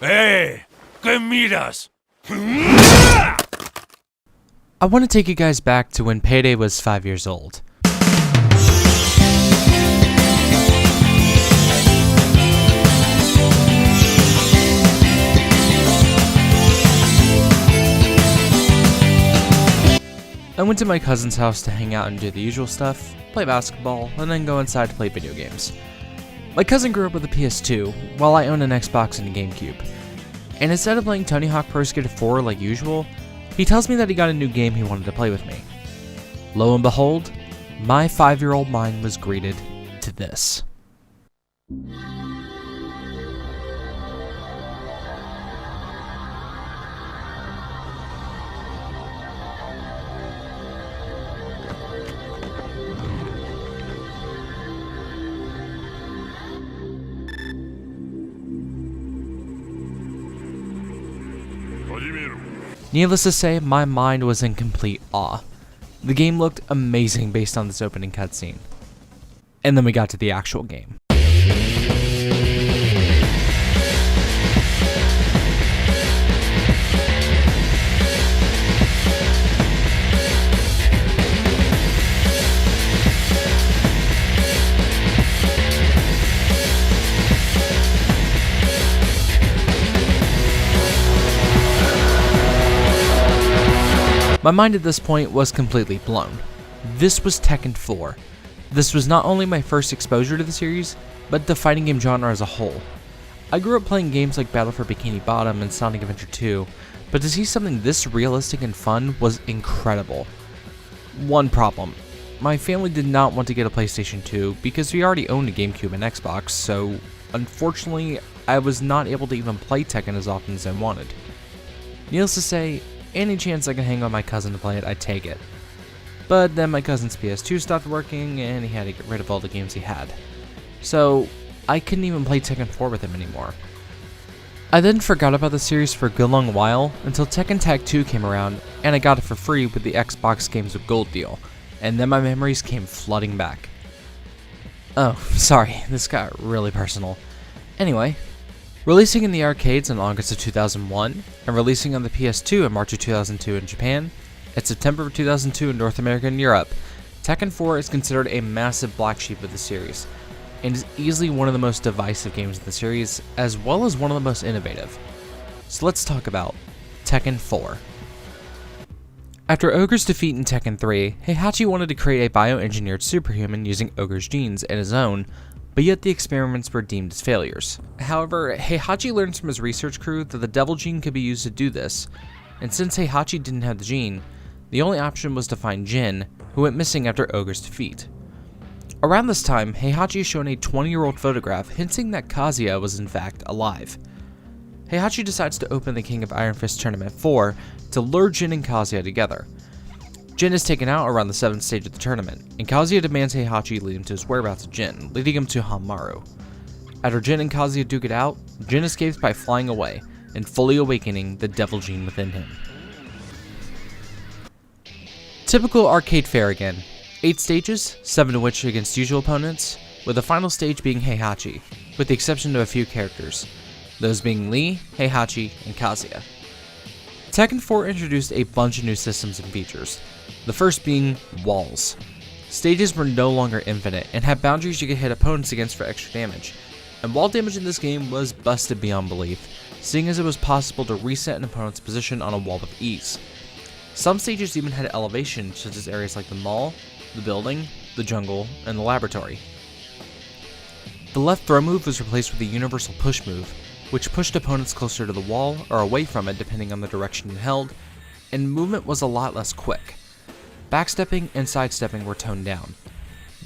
Hey, ¿qué miras? I want to take you guys back to when Payday was 5 years old. I went to my cousin's house to hang out and do the usual stuff, play basketball, and then go inside to play video games. My cousin grew up with a PS2, while I owned an Xbox and a GameCube. And instead of playing Tony Hawk Pro Skater 4 like usual, he tells me that he got a new game he wanted to play with me. Lo and behold, my 5-year-old mind was greeted to this. Needless to say, my mind was in complete awe. The game looked amazing based on this opening cutscene. And then we got to the actual game. My mind at this point was completely blown. This was Tekken 4. This was not only my first exposure to the series, but the fighting game genre as a whole. I grew up playing games like Battle for Bikini Bottom and Sonic Adventure 2, but to see something this realistic and fun was incredible. One problem: my family did not want to get a PlayStation 2 because we already owned a GameCube and Xbox, so unfortunately I was not able to even play Tekken as often as I wanted. Needless to say, any chance I could hang on my cousin to play it, I'd take it. But then my cousin's PS2 stopped working and he had to get rid of all the games he had. So I couldn't even play Tekken 4 with him anymore. I then forgot about the series for a good long while until Tekken Tag 2 came around and I got it for free with the Xbox Games with Gold deal, and then my memories came flooding back. Oh, sorry, this got really personal. Anyway, releasing in the arcades in August of 2001, and releasing on the PS2 in March of 2002 in Japan, and September of 2002 in North America and Europe, Tekken 4 is considered a massive black sheep of the series, and is easily one of the most divisive games in the series, as well as one of the most innovative. So let's talk about Tekken 4. After Ogre's defeat in Tekken 3, Heihachi wanted to create a bioengineered superhuman using Ogre's genes and his own, but yet the experiments were deemed as failures. However, Heihachi learns from his research crew that the devil gene could be used to do this, and since Heihachi didn't have the gene, the only option was to find Jin, who went missing after Ogre's defeat. Around this time, Heihachi is shown a 20-year-old photograph hinting that Kazuya was in fact alive. Heihachi decides to open the King of Iron Fist Tournament 4 to lure Jin and Kazuya together. Jin is taken out around the 7th stage of the tournament, and Kazuya demands Heihachi lead him to his whereabouts of Jin, leading him to Hanmaru. After Jin and Kazuya duke it out, Jin escapes by flying away, and fully awakening the devil gene within him. Typical arcade fare again. 8 stages, 7 of which against usual opponents, with the final stage being Heihachi, with the exception of a few characters, those being Lee, Heihachi, and Kazuya. Tekken 4 introduced a bunch of new systems and features, the first being walls. Stages were no longer infinite and had boundaries you could hit opponents against for extra damage, and wall damage in this game was busted beyond belief, seeing as it was possible to reset an opponent's position on a wall with ease. Some stages even had elevation, such as areas like the mall, the building, the jungle, and the laboratory. The left throw move was replaced with a universal push move, which pushed opponents closer to the wall or away from it depending on the direction you held, and movement was a lot less quick. Backstepping and sidestepping were toned down.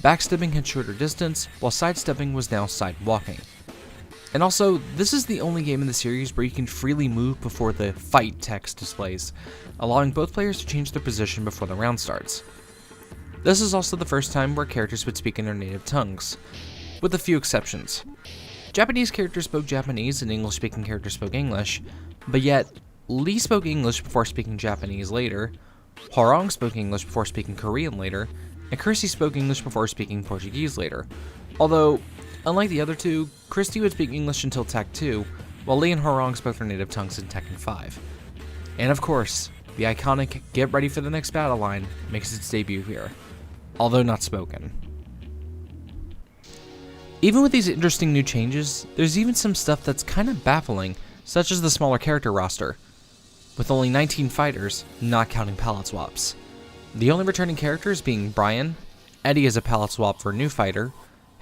Backstepping had shorter distance, while sidestepping was now sidewalking. And also, this is the only game in the series where you can freely move before the fight text displays, allowing both players to change their position before the round starts. This is also the first time where characters would speak in their native tongues, with a few exceptions. Japanese characters spoke Japanese and English-speaking characters spoke English, but yet Lee spoke English before speaking Japanese later, Hwarong spoke English before speaking Korean later, and Christy spoke English before speaking Portuguese later. Although, unlike the other two, Christy would speak English until Tag 2, while Lee and Hwoarang spoke their native tongues in Tekken 5. And of course, the iconic "Get ready for the next battle" line makes its debut here, although not spoken. Even with these interesting new changes, there's even some stuff that's kind of baffling, such as the smaller character roster, with only 19 fighters, not counting palette swaps. The only returning characters being Brian, Eddie as a palette swap for a new fighter,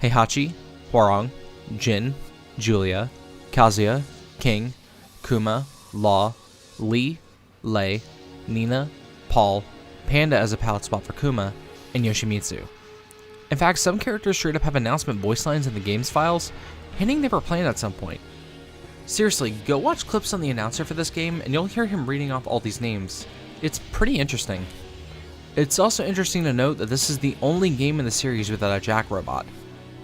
Heihachi, Hwoarang, Jin, Julia, Kazuya, King, Kuma, Law, Lee, Lei, Nina, Paul, Panda as a palette swap for Kuma, and Yoshimitsu. In fact, some characters straight up have announcement voice lines in the game's files, hinting they were planned at some point. Seriously, go watch clips on the announcer for this game and you'll hear him reading off all these names. It's pretty interesting. It's also interesting to note that this is the only game in the series without a Jack robot.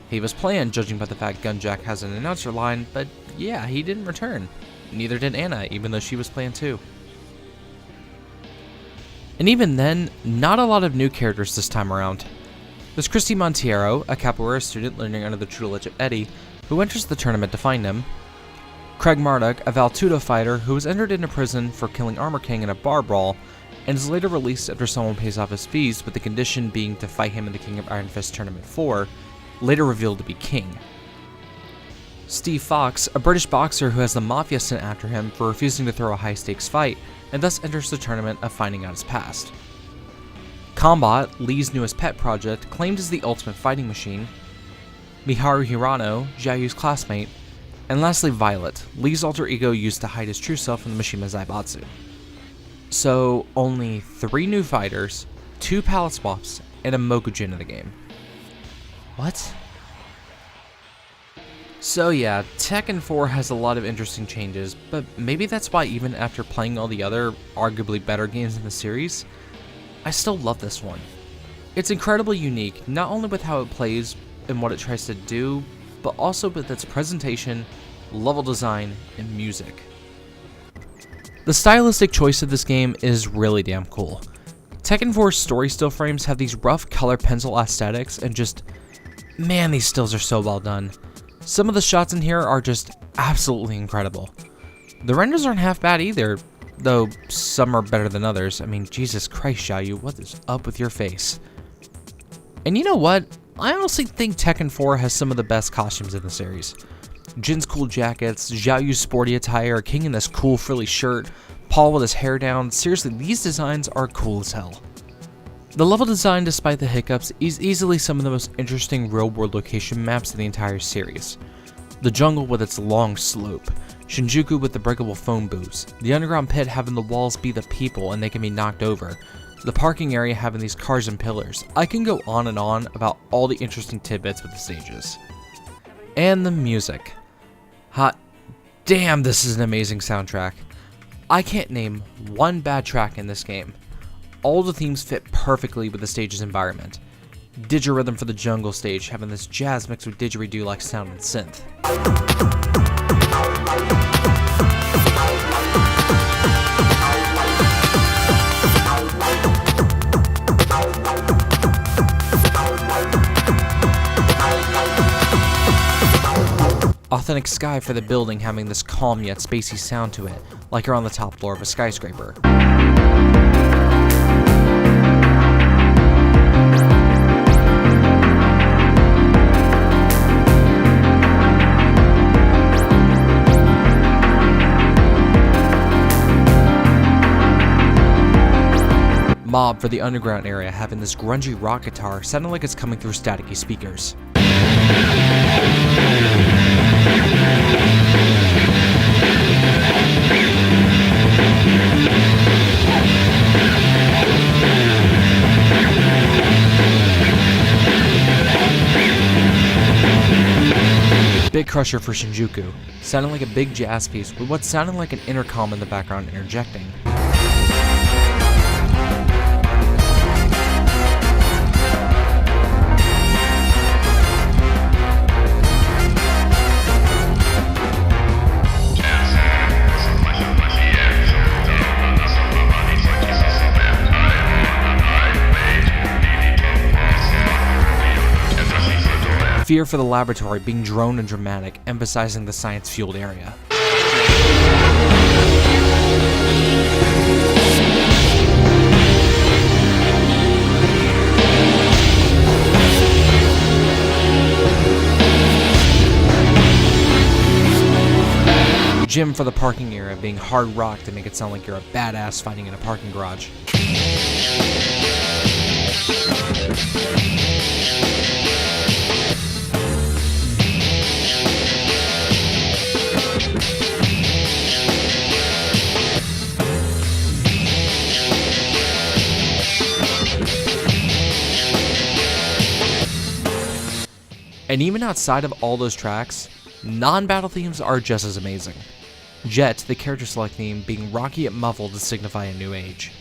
He was planned, judging by the fact Gunjack has an announcer line, but yeah, he didn't return. Neither did Anna, even though she was planned too. And even then, not a lot of new characters this time around. There's Christy Monteiro, a capoeira student learning under the tutelage of Eddie, who enters the tournament to find him. Craig Marduk, a Valtudo fighter who was entered into prison for killing Armor King in a bar brawl, and is later released after someone pays off his fees, with the condition being to fight him in the King of Iron Fist Tournament 4, later revealed to be King. Steve Fox, a British boxer who has the Mafia sent after him for refusing to throw a high-stakes fight, and thus enters the tournament of finding out his past. Combat, Lee's newest pet project, claimed as the ultimate fighting machine. Miharu Hirano, Xiaoyu's classmate. And lastly, Violet, Lee's alter ego used to hide his true self in the Mishima Zaibatsu. So, only 3 new fighters, 2 palette swaps, and a Mokujin in the game. What? So yeah, Tekken 4 has a lot of interesting changes, but maybe that's why even after playing all the other, arguably better games in the series, I still love this one. It's incredibly unique, not only with how it plays and what it tries to do, but also with its presentation, level design, and music. The stylistic choice of this game is really damn cool. Tekken 4's story still frames have these rough color pencil aesthetics, and just, man, these stills are so well done. Some of the shots in here are just absolutely incredible. The renders aren't half bad either, though some are better than others. I mean, Jesus Christ, Xiaoyu, what is up with your face? And you know what? I honestly think Tekken 4 has some of the best costumes in the series. Jin's cool jackets, Xiaoyu's sporty attire, King in this cool frilly shirt, Paul with his hair down. Seriously, these designs are cool as hell. The level design, despite the hiccups, is easily some of the most interesting real-world location maps in the entire series. The jungle with its long slope, Shinjuku with the breakable phone booths, the underground pit having the walls be the people and they can be knocked over, the parking area having these cars and pillars. I can go on and on about all the interesting tidbits with the stages. And the music. Hot damn, this is an amazing soundtrack. I can't name one bad track in this game. All the themes fit perfectly with the stage's environment. Digirhythm for the jungle stage, having this jazz mixed with didgeridoo-like sound and synth. Authentic sky for the building, having this calm yet spacey sound to it, like you're on the top floor of a skyscraper. Mob for the underground area, having this grungy rock guitar sounding like it's coming through staticky speakers. Big Crusher for Shinjuku, sounding like a big jazz piece with what's sounding like an intercom in the background interjecting. Fear for the laboratory being drone and dramatic, emphasizing the science-fueled area. Gym for the parking area being hard rock to make it sound like you're a badass fighting in a parking garage. And even outside of all those tracks, non-battle themes are just as amazing. Jet, the character select theme, being rocky yet muffled to signify a new age.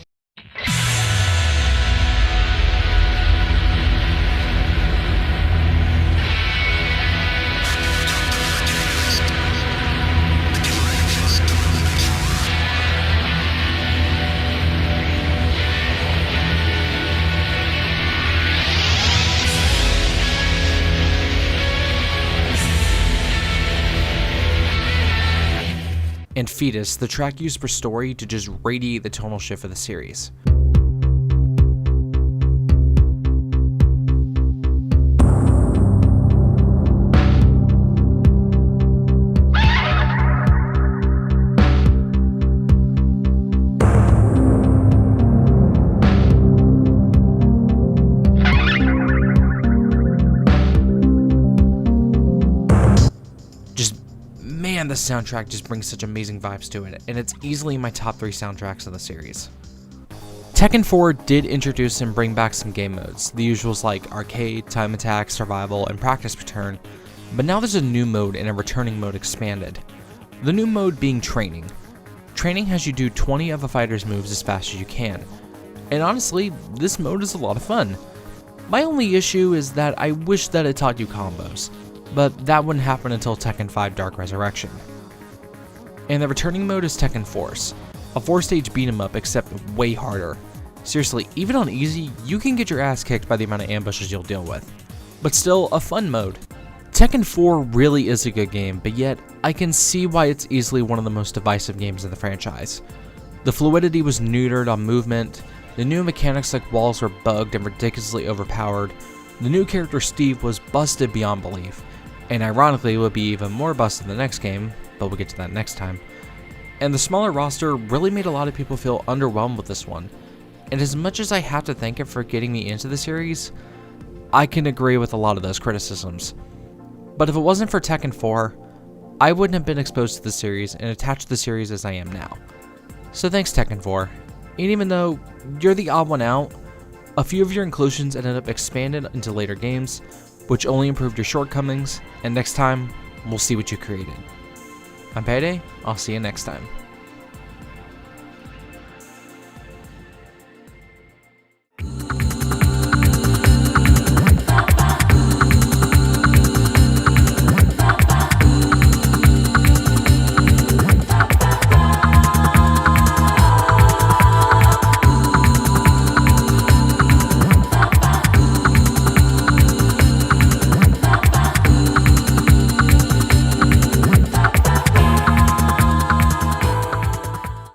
And Fetus, the track used for story to just radiate the tonal shift of the series. Man, the soundtrack just brings such amazing vibes to it, and it's easily my top 3 soundtracks of the series. Tekken 4 did introduce and bring back some game modes, the usuals like arcade, time attack, survival, and practice return, but now there's a new mode and a returning mode expanded. The new mode being training. Training has you do 20 of a fighter's moves as fast as you can, and honestly, this mode is a lot of fun. My only issue is that I wish that it taught you combos, but that wouldn't happen until Tekken 5 Dark Resurrection. And the returning mode is Tekken Force, a 4-stage beat 'em up except way harder. Seriously, even on easy, you can get your ass kicked by the amount of ambushes you'll deal with, but still a fun mode. Tekken 4 really is a good game, but yet I can see why it's easily one of the most divisive games in the franchise. The fluidity was neutered on movement, the new mechanics like walls were bugged and ridiculously overpowered, the new character Steve was busted beyond belief, and ironically would be even more busted in the next game, but we'll get to that next time. And the smaller roster really made a lot of people feel underwhelmed with this one, and as much as I have to thank it for getting me into the series, I can agree with a lot of those criticisms. But if it wasn't for Tekken 4, I wouldn't have been exposed to the series and attached to the series as I am now. So thanks Tekken 4, and even though you're the odd one out, a few of your inclusions ended up expanded into later games, which only improved your shortcomings, and next time, we'll see what you created. I'm Payday, I'll see you next time.